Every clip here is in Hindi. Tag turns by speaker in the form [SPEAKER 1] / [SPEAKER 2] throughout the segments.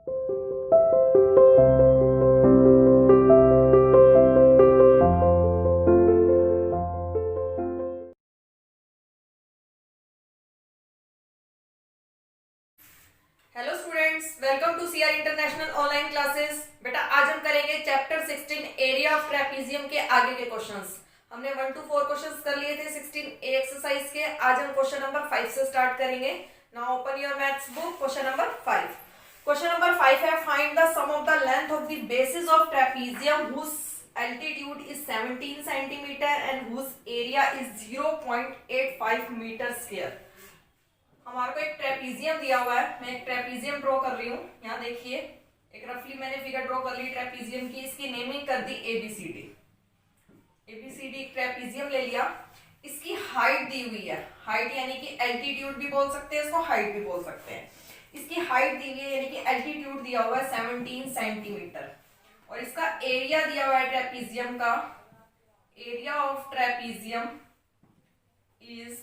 [SPEAKER 1] Hello students, welcome to CR international online classes. बेटा आज हम करेंगे चैप्टर 16 एरिया ऑफ ट्रेपीजियम के आगे के क्वेश्चंस। हमने 1 to 4 क्वेश्चंस कर लिए थे 16 एक्सरसाइज के। आज हम क्वेश्चन नंबर 5 से स्टार्ट करेंगे। Now open your maths book. Question number 5। Question number 5 है find the sum of the length of the bases of trapezium whose altitude is 17 centimeter and whose area is 0.85 metre square. हमारे को एक ट्रेपीजियम दिया हुआ है। मैं एक ट्रेपीजियम ड्रॉ कर रही हूँ। यहाँ देखिए एक रफली मैंने फिगर ड्रॉ कर ली ट्रेपीजियम की। इसकी नेमिंग कर दी एबीसीडी। एबीसीडी ट्रेपीजियम ले लिया। इसकी हाइट दी हुई है। हाइट यानी कि एल्टीट्यूड भी बोल सकते हैं इसको, हाइट भी बोल सकते हैं। इसकी हाइट दी हुई है यानी कि एल्टीट्यूड दिया हुआ है 17 सेंटीमीटर और इसका एरिया दिया हुआ है ट्रेपीजियम का। Area of trapezium is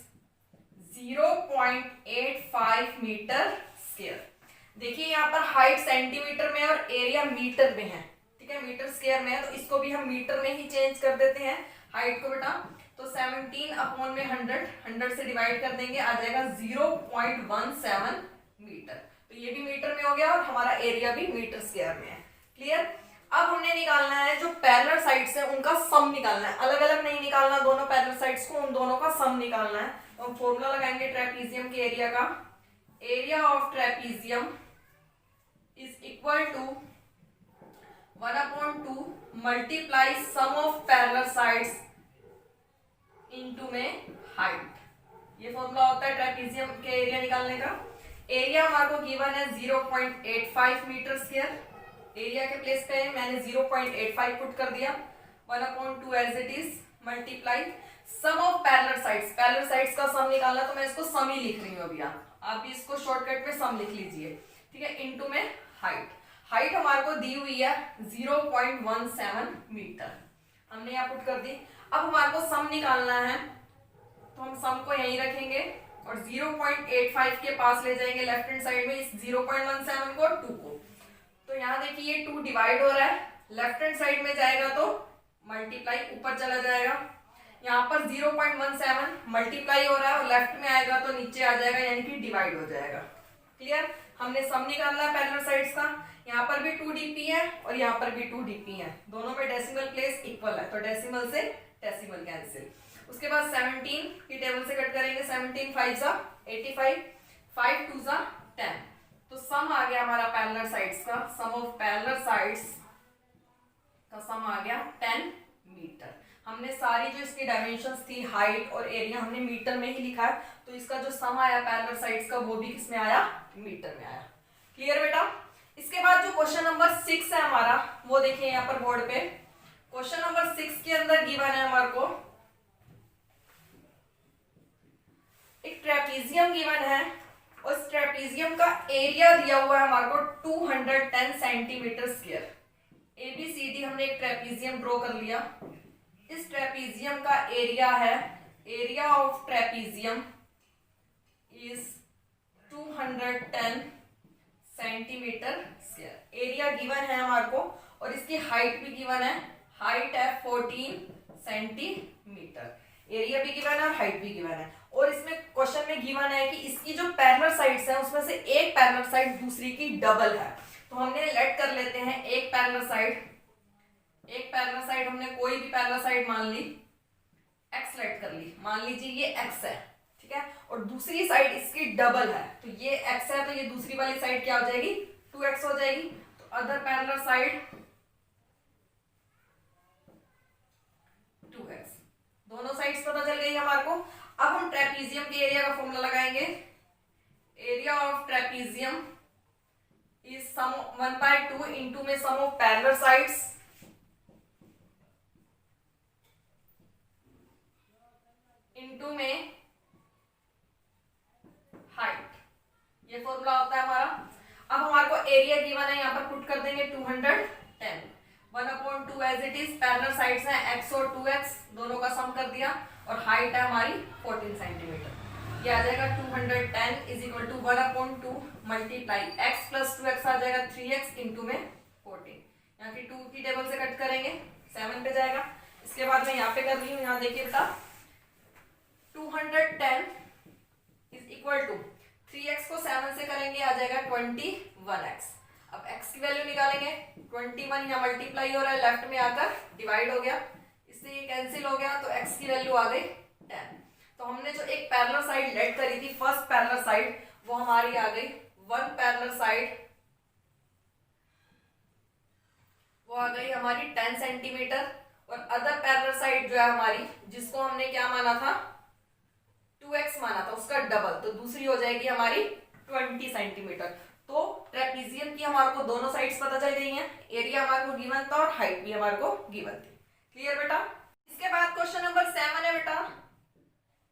[SPEAKER 1] 0.85 metre square. देखिए यहाँ पर हाइट सेंटीमीटर में और एरिया मीटर में है। ठीक है, मीटर स्क्वायर में है तो इसको भी हम मीटर में ही चेंज कर देते हैं हाइट को बेटा। तो 17 अपॉन में 100 से डिवाइड कर देंगे, आ जाएगा 0.17 मीटर। तो ये भी मीटर में हो गया और हमारा एरिया भी मीटर स्क्वायर में है। क्लियर। अब हमने निकालना है जो पैरेलल साइड्स है उनका सम निकालना है। अलग अलग नहीं निकालना, दोनों पैरेलल साइड्स को उन दोनों का सम निकालना है। तो हम फॉर्मूला लगाएंगे ट्रेपीजियम के एरिया का। Area of trapezium is equal to 1/2 multiply sum of parallel sides into में हाइट। ये फॉर्मूला होता है ट्रेपीजियम के एरिया निकालने का। एरिया हमारे को गिवन है 0.85 मीटर स्क्वायर। एरिया के प्लेस पे मैंने 0.85 पुट कर दिया। 1/2 as it is multiply sum of parallel sides. Parallel sides का सम निकालना तो मैं इसको सम ही लिख रही हूँ अभी। आप भी इसको शॉर्टकट में सम लिख लीजिए। ठीक है, इनटू में हाइट। हाइट हमारे को दी हुई है 0.17 मीटर। हमने यहाँ पुट कर दी। अब हमारे को सम निकालना है तो हम सम को यहीं रखेंगे और 0.85 के पास ले जाएंगे लेफ्ट हैंड साइड में इस 0.17 को 2 को। तो यहाँ देखिए ये 2 डिवाइड हो रहा है। लेफ्ट हैंड साइड में जाएगा तो मल्टीप्लाई ऊपर चला जाएगा। यहाँ पर 0.17 मल्टीप्लाई हो रहा है और लेफ्ट में आएगा तो नीचे आ जाएगा यानी कि डिवाइड हो जाएगा। क्लियर। हमने सम निकालना है पैरेलल साइड्स का। यहाँ पर भी 2 डीपी है और यहाँ पर भी 2 डीपी है। दोनों में डेसिमल प्लेस इक्वल है तो डेसिमल से डेसिमल कैंसिल। उसके बाद 17 की टेबल से कट करेंगे। 17 5 सा 85, 5 2 सा 10। तो सम आ गया हमारा पैरेलल साइड्स का। सम ऑफ पैरेलल साइड्स का सम आ गया 10 मीटर। हमने सारी जो इसकी डायमेंशंस थी हाइट और एरिया हमने मीटर में ही लिखा है तो इसका जो सम आया पैरेलल साइड्स का वो भी किसमें आया, मीटर में आया। क्लियर बेटा। इसके बाद जो क्वेश्चन नंबर 6 है हमारा वो देखिए यहाँ पर बोर्ड पे। क्वेश्चन नंबर 6 के अंदर गिवन है हमारे को एक ट्रेपीजियम गिवन है। उस ट्रेपीजियम का एरिया दिया हुआ है हमारे को 210 सेंटीमीटर स्क्वायर। एबीसीडी हमने एक ट्रेपीजियम ड्रॉ कर लिया। इस ट्रेपीजियम का एरिया है, area of trapezium is 210 centimetre square. Area given है हमारे को और इसकी हाइट भी गिवन है। हाइट है 14 सेंटीमीटर। एरिया भी गिवन है और हाइट भी गिवन है। और इसमें क्वेश्चन में गिवन है कि इसकी जो पैरेलल साइड्स हैं उसमें से एक पैरेलल साइड दूसरी की डबल है। तो हमने लेट कर लेते हैं एक पैरेलल साइड हमने कोई भी पैरेलल साइड मान ली, x लेट कर ली। मान लीजिए ये x है, ठीक है, और दूसरी साइड इसकी डबल है। तो ये x है तो ये दूसरी वाली साइड क्या हो जाएगी, 2x हो जाएगी। तो अदर पैरेलल साइड 2x। दोनों साइड्स पता चल गई हमारे को। अब हम ट्रेपीजियम के एरिया का फॉर्मूला लगाएंगे। Area of trapezium is sum 1/2 into में sum of parallel sides into में हाइट। ये फॉर्मूला होता है हमारा। अब हमारे को एरिया गिवन है, यहाँ पर पुट कर देंगे 210। 1/2 as it is. Parallel sides हैं x और 2x, दोनों का सम कर दिया और हाइट है हमारी 14 सेंटीमीटर। ये आ जाएगा 210 is equal to 1/2 multiply x plus 2x आ जाएगा 3x इंटू में 14। यहाँ की 2 की टेबल से कट करेंगे 7 पे जाएगा। इसके बाद मैं यहाँ पे कर रही हूँ, यहाँ देखिए बेटा 210 इज इक्वल टू 3x को 7 से करेंगे आ जाएगा 21x। अब x की वैल्यू निकालेंगे, 21 यहाँ मल्टीप्लाई हो रहा है, लेफ्ट में आकर डिवाइड हो गया, इससे ये कैंसिल हो गया, तो x की वैल्यू आ गई 10। तो हमने जो एक पैरेलल साइड लेट करी थी, फर्स्ट पैरेलल साइड, वो हमारी आ गई वन पैरेलल साइड, वो आ गई हमारी 10 सेंटीमीटर। और अदर पैरेलल साइड जो है हमारी, जिसको हमने क्या माना था 2x माना था, उसका डबल, तो दूसरी हो जाएगी हमारी 20 सेंटीमीटर। तो ट्रेपीजियम की हमारे को दोनों साइड्स पता चल गई हैं, एरिया हमारे को गिवन था और हाइट भी हमारे को गिवन थी। क्लियर बेटा। इसके बाद क्वेश्चन नंबर 7 है बेटा,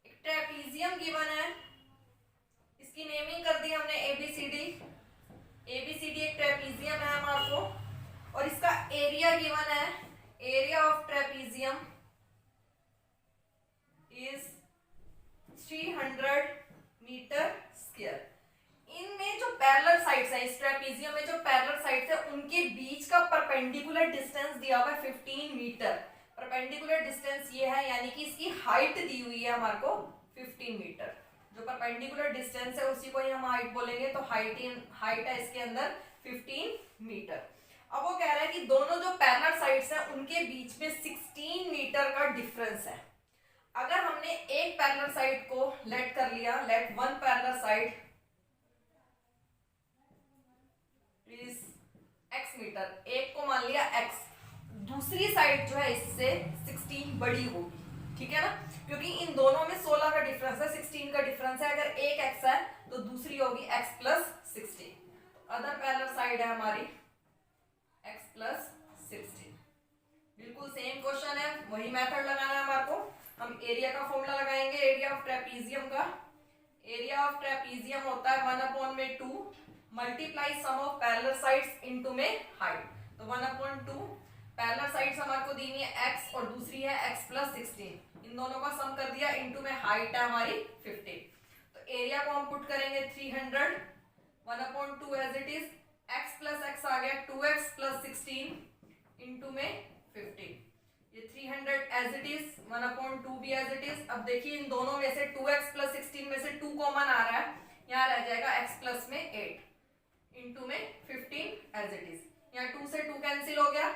[SPEAKER 1] एक ट्रेपीजियम गिवन है, इसकी नेमिंग कर दी हमने ABCD। ABCD एक ट्रेपीजियम है हमारे को, और इसका एरिया गिवन है, area of trapezium is 300 metre square. इनमें जो पैरेलल साइड्स हैं, इस ट्रेपीजियम में जो पैरेलल साइड्स है, उनके बीच का परपेंडिकुलर डिस्टेंस दिया हुआ है 15 मीटर। परपेंडिकुलर डिस्टेंस ये है, यानी कि इसकी हाइट दी हुई है हमारे को 15 मीटर। जो परपेंडिकुलर डिस्टेंस है उसी को ही हम हाइट बोलेंगे, तो हाइट है इसके अंदर 15 मीटर। अब वो कह रहा है कि दोनों जो पैरेलल साइड्स हैं उनके बीच में 16 मीटर का डिफरेंस है। अगर हमने एक पैरेलल साइड को लेट कर लिया, let one parallel side is x metre, एक को मान लिया x, दूसरी साइड जो है इससे 16 बड़ी होगी, ठीक है ना, क्योंकि इन दोनों में 16 का डिफरेंस है, 16 का डिफरेंस है। अगर एक x है तो दूसरी होगी x प्लस 16। तो अदर पैरेलल साइड है हमारी x प्लस 16। बिल्कुल सेम क्वेश्चन है, वही मेथड लगाना है हमारे को। हम एरिया का फॉर्मूला लगाएंगे, एरिया ऑफ ट्रेपीजियम का। एरिया ऑफ ट्रेपीजियम होता है 1/2 multiply sum of parallel sides into में हाइट। तो 1/2 पैरेलल साइड्स हमारे को दी हुई है x और दूसरी है x प्लस 16, इन दोनों का सम कर दिया, इनटू में हाइट है हमारी 15। तो एरिया को हम पुट करेंगे 300, 1/2 as it is, x plus x आ गया 2x प्लस 16 इनटू में 15। ये 300 एज इट इज, 1/2 भी एज इट इज। अब देखिए इन दोनों में से 2x प्लस 16 में से 2 कॉमन आ रहा है, यहाँ रह जाएगा x प्लस में 8 इनटू में 15 एज इट इज। यहाँ 2 से 2 कैंसिल हो गया।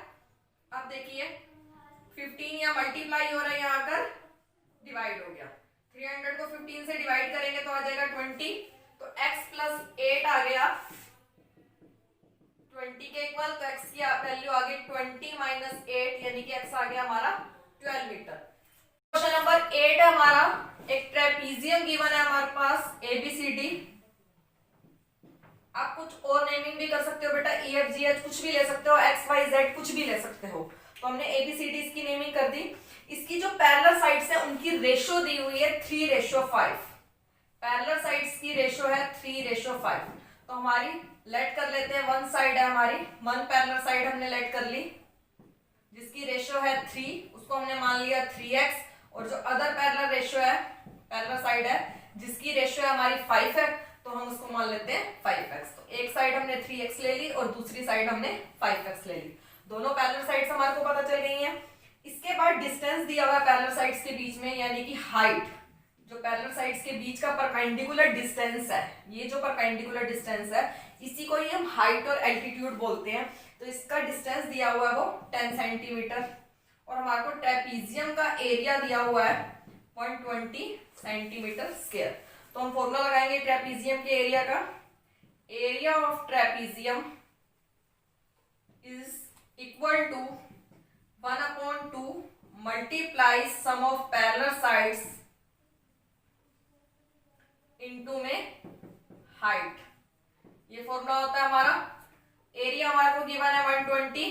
[SPEAKER 1] अब देखिए 15 यहाँ मल्टीप्लाई हो रहा है, यहाँ आकर डिवाइड हो गया। 300 को 15 से डिवाइड करेंगे तो आ जाएगा 20, तो x प्लस 8 आ गया 20 के इक्वल। तो x की वैल्यू आ गई 20 माइनस 8, यानी कि x आ गया हमारा 12 मीटर। क्वेश्चन नंबर 8 है हमारा, एक ट्रेपीजियम गिवन है हमारे पास ABCD। आप कुछ और नेमिंग भी कर सकते हो बेटा, EFGH कुछ भी ले सकते हो, XYZ कुछ भी ले सकते हो। तो हमने ABCD इसकी नेमिंग कर दी। इसकी जो पैरेलल साइड्स है उनकी रेशो दी हुई है 3:5। पैरेलल साइड्स की रेशो है 3:5। तो हमारी लेट कर लेते हैं, वन साइड है हमारी, वन पैरेलल साइड हमने लेट कर ली जिसकी रेशो है 3, उसको हमने मान लिया 3x। और जो अदर पैरेलल रेशो है, पैरेलल साइड है जिसकी रेशो है हमारी 5 है, तो हम उसको मान लेते हैं 5x। तो एक साइड हमने 3x ले ली और दूसरी साइड हमने 5x ले ली। दोनों पैरेलल साइड्स हमारे को पता चल गई हैं। इसके बाद डिस्टेंस दिया हुआ है पैरेलल साइड्स के बीच में, यानी कि हाइट, जो पैरेलल साइड्स के बीच का परपेंडिकुलर डिस्टेंस है, ये जो परपेंडिकुलर डिस्टेंस है इसी को ही हम हाइट और एल्टीट्यूड बोलते हैं। तो इसका डिस्टेंस दिया हुआ है वो 10 सेंटीमीटर, और हमारे को ट्रेपीजियम का एरिया दिया हुआ है 120 सेंटीमीटर स्क्वायर। तो हम फॉर्मूला लगाएंगे ट्रेपीजियम के एरिया का। Area of trapezium is equal to 1/2 multiply sum of parallel sides into में हाइट। ये फॉर्मूला होता है हमारा। एरिया हमारे को गिवन है 120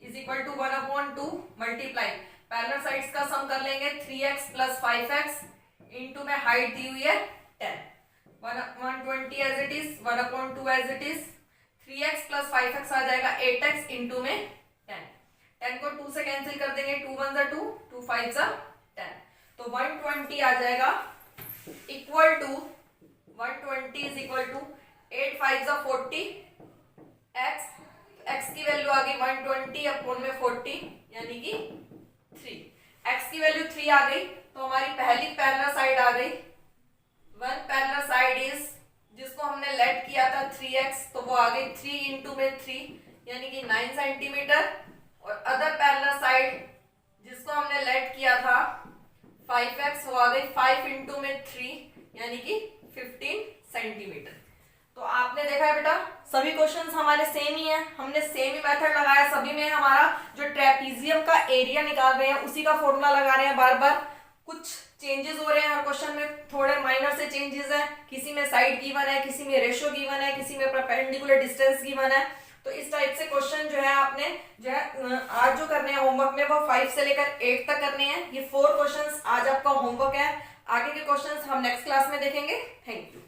[SPEAKER 1] is equal to 1/2 multiply parallel sides का सम कर लेंगे 3x प्लस 5x इनटू में हाइट दी हुई है 10। 120 as it is, 1/2 as it is, 3x plus 5x आ जाएगा 8x इनटू में 10। 10 को 2 से कैंसिल कर देंगे, 2 1 2, 2 5 10। तो 120 आ जाएगा equal to 120 is equal to 8 5 40 x, x की वैल्यू आ गई 120 अपॉन में 40 यानी कि 3, x की वैल्यू 3 आ गई तो हमारी पहली पैरेलल साइड आ गई। वन पैरेलल साइड इज, जिसको हमने लेट किया था 3x, तो वो आ गई 3 इंटू में 3 यानी कि 9 सेंटीमीटर, और अदर पैरेलल साइड जिसको हमने लेट किया था 5x, वो आ गई 5 इंटू में 3 यानी कि 15 सेंटीमीटर। तो आपने देखा है बेटा सभी क्वेश्चंस हमारे सेम ही हैं, हमने सेम ही मेथड लगाया, सभी में हमारा जो ट्रेपीजियम का एरिया निकाल रहे हैं उसी का फॉर्मूला लगा रहे हैं बार बार। कुछ चेंजेस हो रहे हैं हर क्वेश्चन में, थोड़े माइनर से चेंजेस हैं, किसी में साइड गिवन है, किसी में रेशियो गिवन है, किसी में परपेंडिकुलर डिस्टेंस गिवन है। तो इस टाइप से क्वेश्चन जो है आपने जो है आज जो करने हैं होमवर्क में वो 5 से लेकर 8 तक करने हैं। ये 4 क्वेश्चंस आज आपका होमवर्क है, आगे के क्वेश्चंस हम नेक्स्ट क्लास में देखेंगे। Thank you.